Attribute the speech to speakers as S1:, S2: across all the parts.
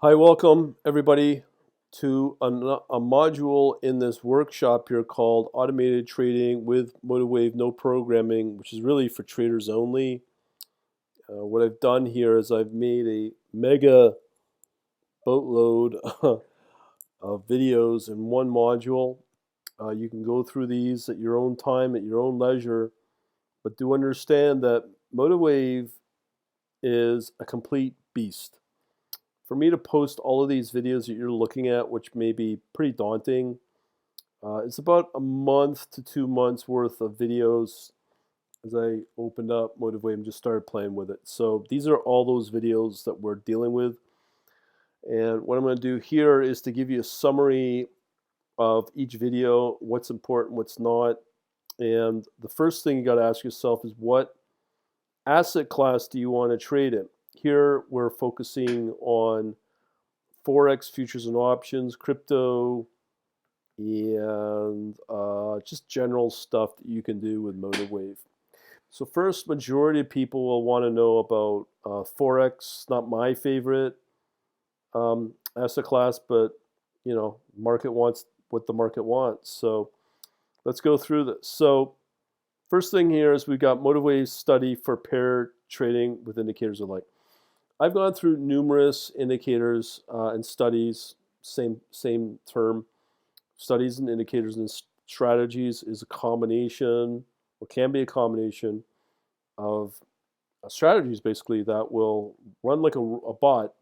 S1: Hi, welcome everybody to a module in this workshop here called Automated Trading with Motivewave No Programming, which is really for traders only. What I've done here is I've made a mega boatload of videos in one module. You can go through these at your own time, at your own leisure, but do understand that Motivewave is a complete beast. For me to post all of these videos that you're looking at, which may be pretty daunting, it's about a month to 2 months worth of videos. As I opened up Motivate and just started playing with it. So these are all those videos that we're dealing with. And what I'm going to do here is to give you a summary of each video, what's important, what's not. And the first thing you got to ask yourself is, what asset class do you want to trade in? Here we're focusing on Forex, futures and options, crypto, and just general stuff that you can do with Motivewave. So first, majority of people will want to know about Forex. Not my favorite asset class, but market wants what the market wants. So let's go through this. So first thing here is we've got Motivewave study for pair trading with indicators alike. I've gone through numerous indicators and studies, same term. Studies and indicators and strategies is a combination, or can be a combination, of strategies basically that will run like a bot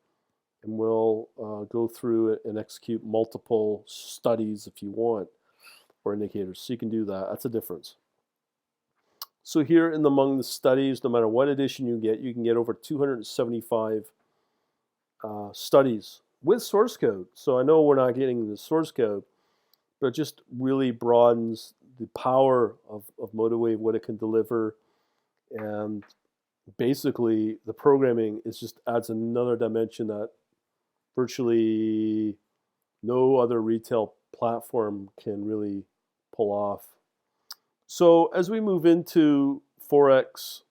S1: and will go through it and execute multiple studies if you want, or indicators. So you can do that. That's a difference. So here among the studies, no matter what edition you can get over 275 studies with source code. So I know we're not getting the source code, but it just really broadens the power of Motivewave, what it can deliver. And basically, the programming just adds another dimension that virtually no other retail platform can really pull off. So as we move into Forex,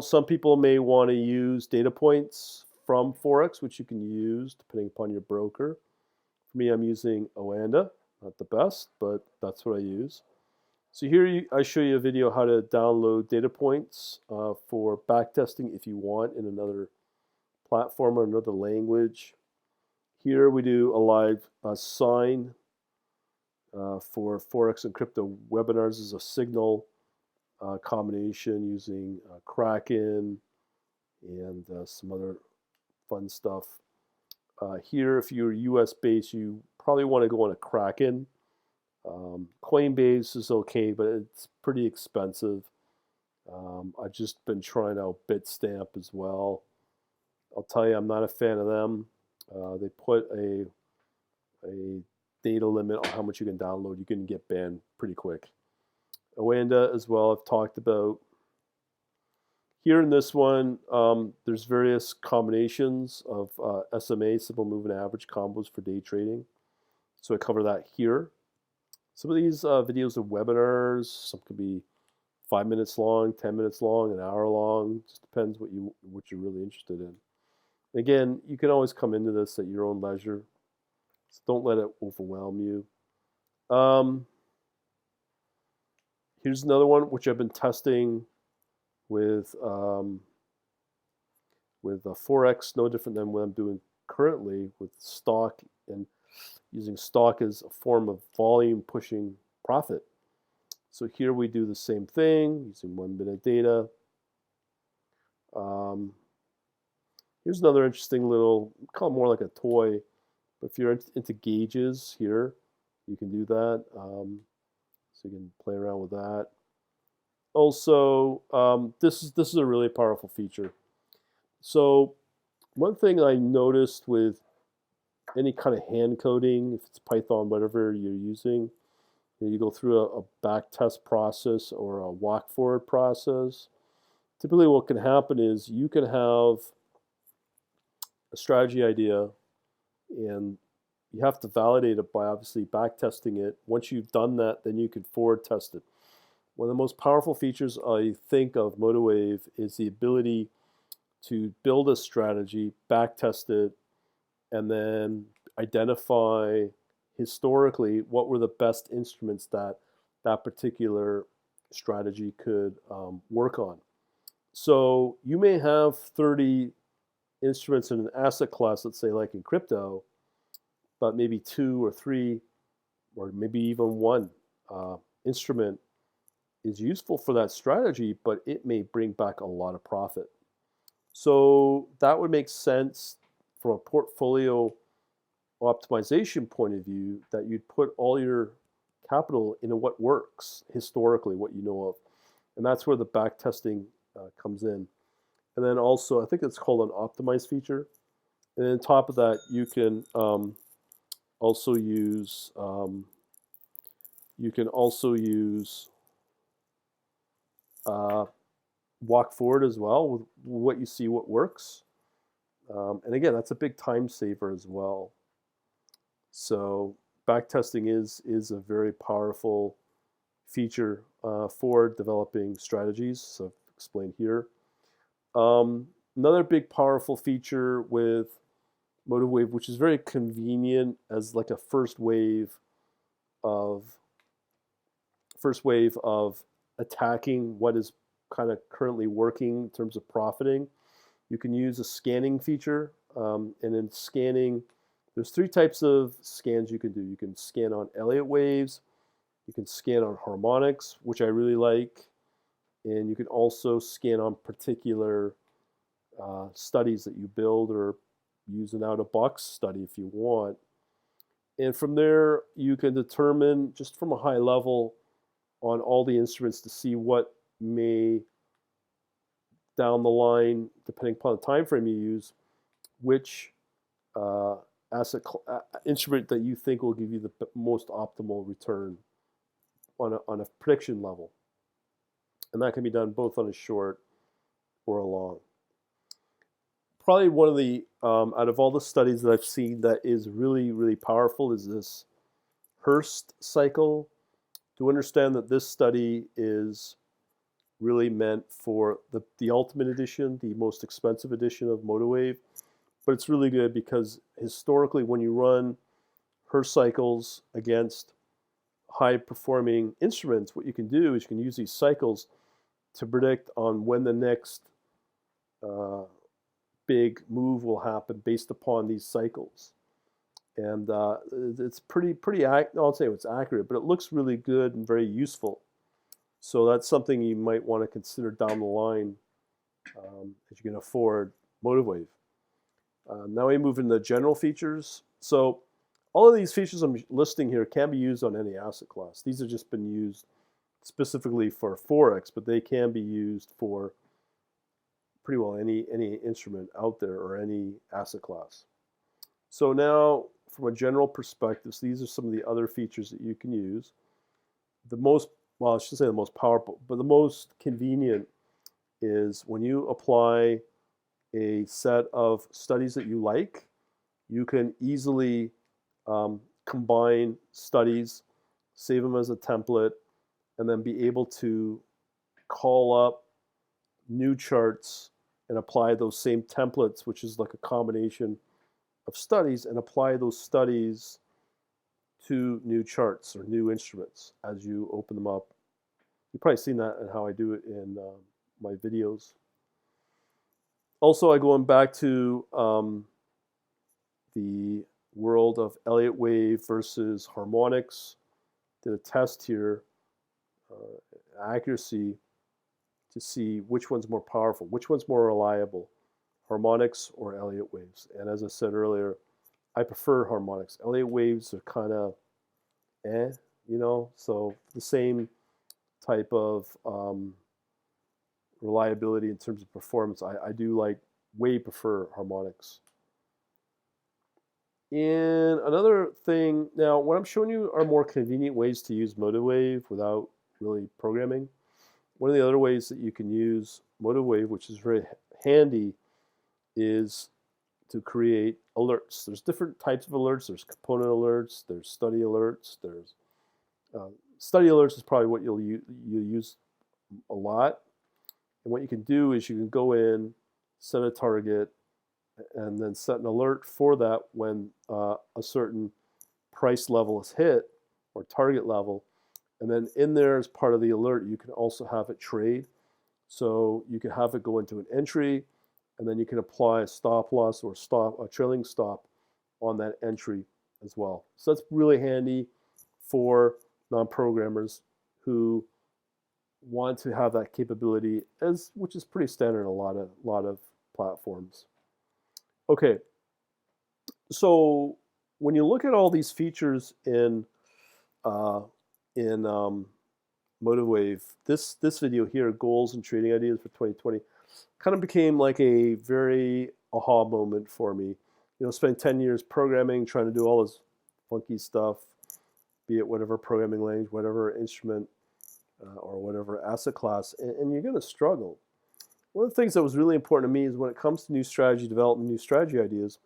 S1: some people may want to use data points from Forex, which you can use depending upon your broker. For me, I'm using Oanda. Not the best, but that's what I use. So here I show you a video how to download data points for backtesting if you want in another platform or another language. Here we do a live sign for Forex and crypto webinars as a signal combination using Kraken and some other fun stuff. Here, if you're US based, you probably want to go on a Kraken. Coinbase is okay, but it's pretty expensive. I've just been trying out Bitstamp as well. I'll tell you, I'm not a fan of them. They put a data limit on how much you can download. You can get banned pretty quick. Oanda as well, I've talked about. Here in this one, there's various combinations of SMA, simple moving average combos for day trading. So I cover that here. Some of these videos are webinars. Some could be 5 minutes long, 10 minutes long, an hour long. Just depends what you're really interested in. Again, you can always come into this at your own leisure. So don't let it overwhelm you. Here's another one which I've been testing with Forex, no different than what I'm doing currently with stock, and using stock as a form of volume pushing profit. So here we do the same thing using 1 minute data. Here's another interesting little, call it more like a toy, but if you're into gauges here, you can do that. So you can play around with that. Also, this is a really powerful feature. So one thing I noticed with any kind of hand coding, if it's Python, whatever you're using, you go through a back test process or a walk forward process. Typically what can happen is you can have a strategy idea and you have to validate it by obviously back testing it. Once you've done that, then you can forward test it. One of the most powerful features I think of Motivewave is the ability to build a strategy, back test it, and then identify historically what were the best instruments that that particular strategy could work on. So you may have 30 instruments in an asset class, let's say like in crypto, but maybe 2 or 3 or maybe even one instrument is useful for that strategy, but it may bring back a lot of profit. So that would make sense from a portfolio optimization point of view, that you'd put all your capital into what works historically, what you know of. And that's where the backtesting comes in. And then also, I think it's called an optimize feature. And on top of that, you can also use walk forward as well with what you see, what works. And again, that's a big time saver as well. So backtesting is a very powerful feature for developing strategies. So I've explained here. Another big powerful feature with Motivewave, which is very convenient as like a first wave of attacking what is kind of currently working in terms of profiting. You can use a scanning feature, and in scanning, there's 3 types of scans you can do. You can scan on Elliott waves, you can scan on harmonics, which I really like, and you can also scan on particular studies that you build or use an out-of-box study if you want. And from there, you can determine just from a high level on all the instruments to see what may down the line, depending upon the time frame you use, which instrument that you think will give you the most optimal return on a prediction level. And that can be done both on a short or a long. Probably one of the, out of all the studies that I've seen that is really, really powerful is this Hurst cycle. To understand that this study is really meant for the ultimate edition, the most expensive edition of Motivewave. But it's really good because historically when you run Hurst cycles against high performing instruments, what you can do is you can use these cycles to predict on when the next big move will happen based upon these cycles. And it's pretty I won't say it's accurate, but it looks really good and very useful. So that's something you might want to consider down the line as you can afford Motivewave. Now we move into general features. So all of these features I'm listing here can be used on any asset class. These have just been used specifically for Forex, but they can be used for pretty well any instrument out there or any asset class. So now, from a general perspective, so these are some of the other features that you can use. The most, well, I shouldn't say the most powerful, but the most convenient is when you apply a set of studies that you like, you can easily combine studies, save them as a template, and then be able to call up new charts and apply those same templates, which is like a combination of studies, and apply those studies to new charts or new instruments as you open them up. You've probably seen that in how I do it in my videos. Also, going back to the world of Elliott wave versus harmonics, did a test here, accuracy, to see which one's more powerful, which one's more reliable, harmonics or Elliott waves. And as I said earlier, I prefer harmonics. Elliott waves are kind of you know, so the same type of reliability in terms of performance. I do way prefer harmonics. And another thing, now what I'm showing you are more convenient ways to use Motivewave without really programming. One of the other ways that you can use Motivewave, which is very handy, is to create alerts. There's different types of alerts. There's component alerts. There's study alerts. There's study alerts is probably what you'll use a lot. And what you can do is you can go in, set a target, and then set an alert for that when a certain price level is hit or target level. And then in there, as part of the alert, you can also have it trade. So you can have it go into an entry, and then you can apply a stop loss or a trailing stop on that entry as well. So that's really handy for non-programmers who want to have that capability, which is pretty standard in a lot of platforms. Okay, so when you look at all these features uh, in Motivewave, this video here, goals and trading ideas for 2020, kind of became like a very aha moment for me. You know, spent 10 years programming, trying to do all this funky stuff, be it whatever programming language, whatever instrument, or whatever asset class, and you're going to struggle. One of the things that was really important to me is when it comes to new strategy development, new strategy ideas,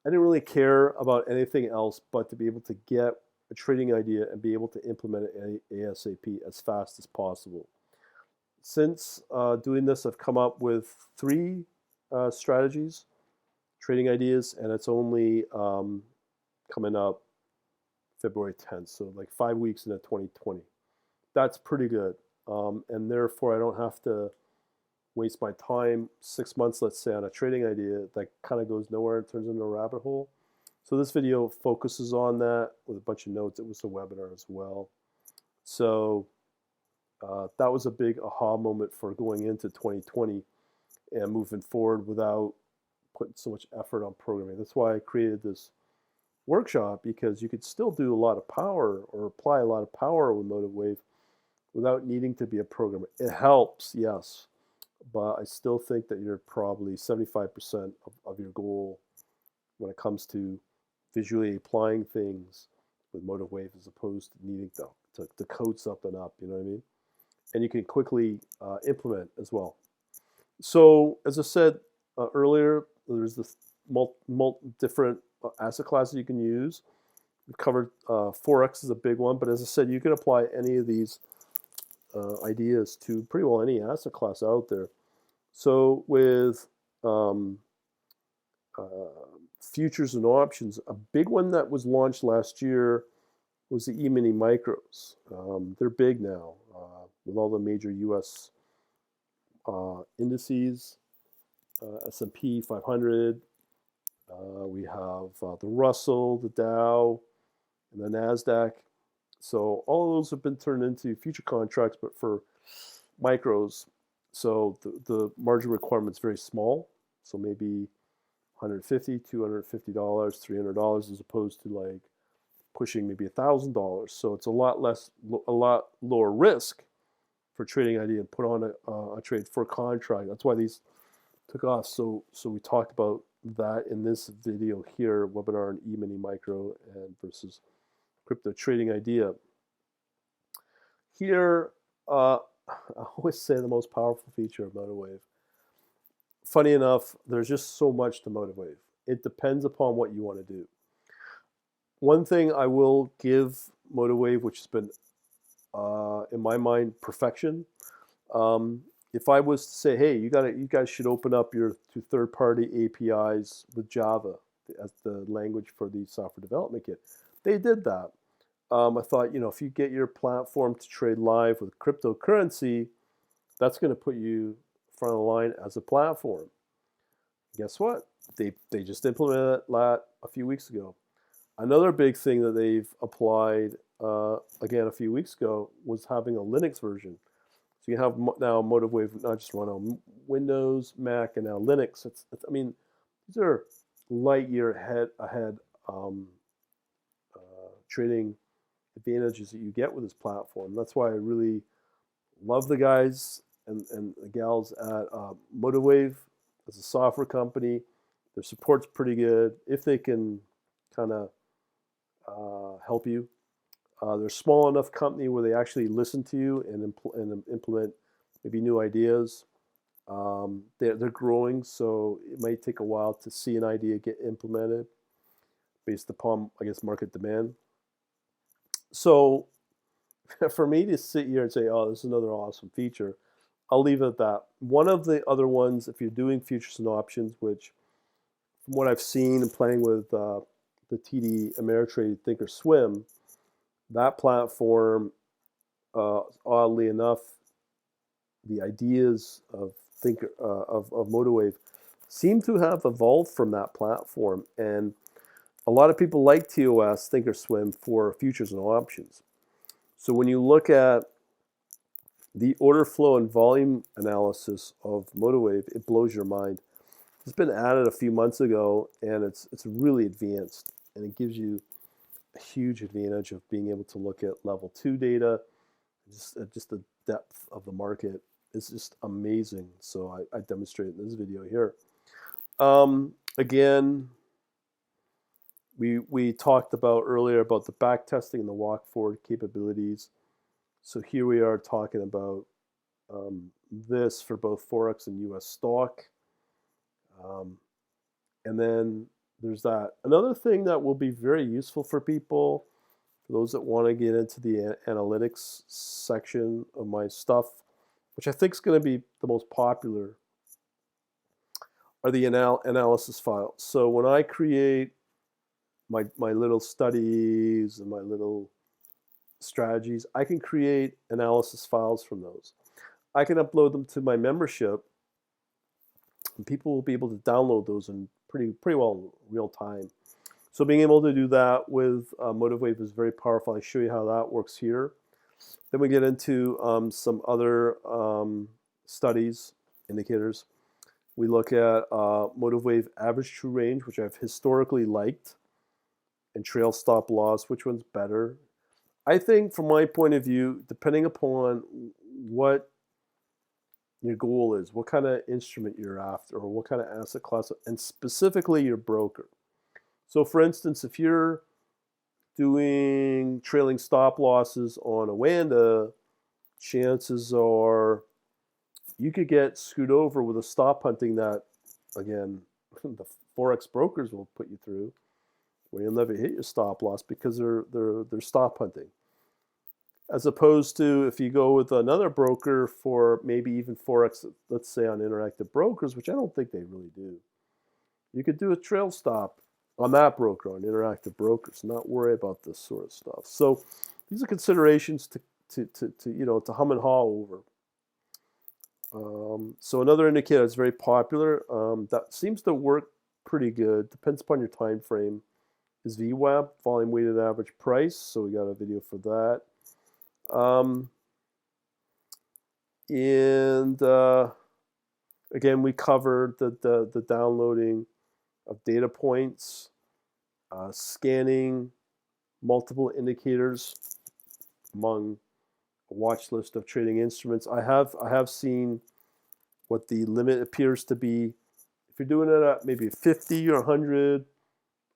S1: I didn't really care about anything else but to be able to get a trading idea and be able to implement it ASAP as fast as possible. Since doing this, I've come up with 3 strategies, trading ideas, and it's only coming up February 10th, so like 5 weeks into 2020. That's pretty good, and therefore I don't have to waste my time 6 months, let's say, on a trading idea that kind of goes nowhere and turns into a rabbit hole. So this video focuses on that with a bunch of notes. It was a webinar as well. So that was a big aha moment for going into 2020 and moving forward without putting so much effort on programming. That's why I created this workshop, because you could still do a lot of power or apply a lot of power with Motivewave without needing to be a programmer. It helps, yes, but I still think that you're probably 75% of your goal when it comes to visually applying things with Motivewave as opposed to needing to code something up, you know what I mean? And you can quickly implement as well. So as I said earlier, there's this different asset classes you can use. We've covered Forex is a big one, but as I said, you can apply any of these ideas to pretty well any asset class out there. So with futures and options, a big one that was launched last year was the E-mini micros. They're big now with all the major U.S. Indices, S&P 500. We have the Russell, the Dow, and the NASDAQ. So all of those have been turned into future contracts, but for micros. So the margin requirement is very small. So maybe $150, $250, $300, as opposed to like pushing maybe $1,000. So it's a lot lower risk for trading idea and put on a trade for a contract. That's why these took off. So we talked about that in this video here, webinar on E-mini micro and versus crypto trading idea. Here, I always say the most powerful feature of Motivewave. Funny enough, there's just so much to Motivewave. It depends upon what you want to do. One thing I will give Motivewave, which has been, in my mind, perfection. If I was to say, hey, you guys should open up your third-party APIs with Java as the language for the software development kit, they did that. I thought, if you get your platform to trade live with cryptocurrency, that's going to put you front of the line as a platform. Guess what? They just implemented that a few weeks ago. Another big thing that they've applied, again, a few weeks ago was having a Linux version. So you have now Motivewave not just run on Windows, Mac, and now Linux. I mean, these are light year ahead trading advantages that you get with this platform. That's why I really love the guys and the gals at Motivewave as a software company. Their support's pretty good. If they can kind of help you. They're a small enough company where they actually listen to you and implement maybe new ideas. They're growing, so it might take a while to see an idea get implemented based upon, I guess, market demand. So for me to sit here and say, oh, this is another awesome feature, I'll leave it at that. One of the other ones, if you're doing futures and options, which from what I've seen and playing with the TD Ameritrade Thinkorswim, that platform, oddly enough, the ideas of Motivewave seem to have evolved from that platform, and a lot of people like TOS Thinkorswim for futures and options. So when you look at the order flow and volume analysis of Motivewave, it blows your mind. It's been added a few months ago, and it's really advanced, and it gives you a huge advantage of being able to look at level 2 data. Just the depth of the market is just amazing. So I demonstrate in this video here. Again, we talked about earlier about the backtesting and the walk forward capabilities. So here we are talking about this for both Forex and US stock. And then there's that. Another thing that will be very useful for people, for those that want to get into the analytics section of my stuff, which I think is going to be the most popular, are the analysis files. So when I create my little studies and my little strategies, I can create analysis files from those. I can upload them to my membership, and people will be able to download those in pretty well in real time. So being able to do that with Motivewave is very powerful. I show you how that works here. Then we get into some other studies, indicators. We look at Motivewave average true range, which I've historically liked, and trail stop loss, which one's better. I think from my point of view, depending upon what your goal is, what kind of instrument you're after, or what kind of asset class, and specifically your broker. So for instance, if you're doing trailing stop losses on a Wanda, chances are you could get screwed over with a stop hunting that, again, the Forex brokers will put you through, where you'll never hit your stop loss because they're stop hunting. As opposed to if you go with another broker for maybe even Forex, let's say on Interactive Brokers, which I don't think they really do, you could do a trail stop on that broker, on Interactive Brokers, not worry about this sort of stuff. So these are considerations to hum and haw over. So another indicator that's very popular that seems to work pretty good, depends upon your time frame, is VWAP, volume weighted average price. So we got a video for that. Again, we covered the downloading of data points, scanning multiple indicators among a watch list of trading instruments. I have seen what the limit appears to be. If you're doing it at maybe 50 or 100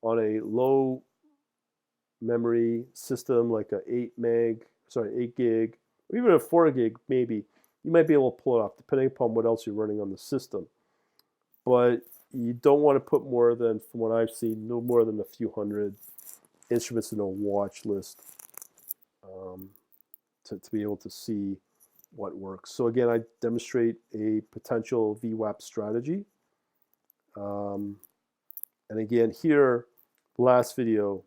S1: on a low memory system like a 8 gig, or even a 4 gig maybe, you might be able to pull it off depending upon what else you're running on the system. But you don't want to put more than, from what I've seen, no more than a few hundred instruments in a watch list to be able to see what works. So again, I demonstrate a potential VWAP strategy. And again, here, the last video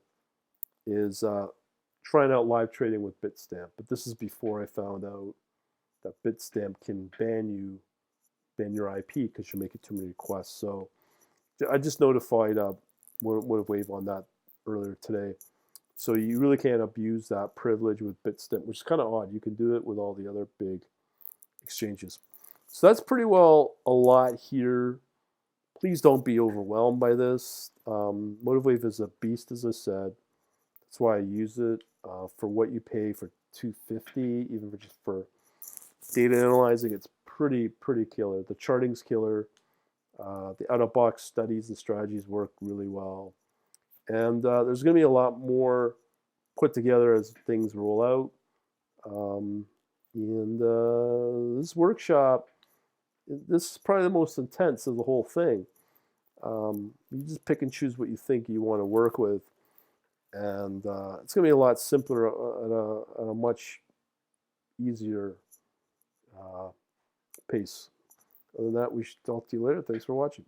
S1: is trying out live trading with Bitstamp. But this is before I found out that Bitstamp can ban your IP because you're making too many requests. So I just notified Motivewave on that earlier today. So you really can't abuse that privilege with Bitstamp, which is kind of odd. You can do it with all the other big exchanges. So that's pretty well a lot here. Please don't be overwhelmed by this. Motivewave is a beast, as I said. That's why I use it for what you pay for $250, even for just for data analyzing. It's pretty killer. The charting's killer. The out-of-box studies and strategies work really well. And there's going to be a lot more put together as things roll out. This workshop, this is probably the most intense of the whole thing. You just pick and choose what you think you want to work with. And it's going to be a lot simpler at a much easier pace. Other than that, we should talk to you later. Thanks for watching.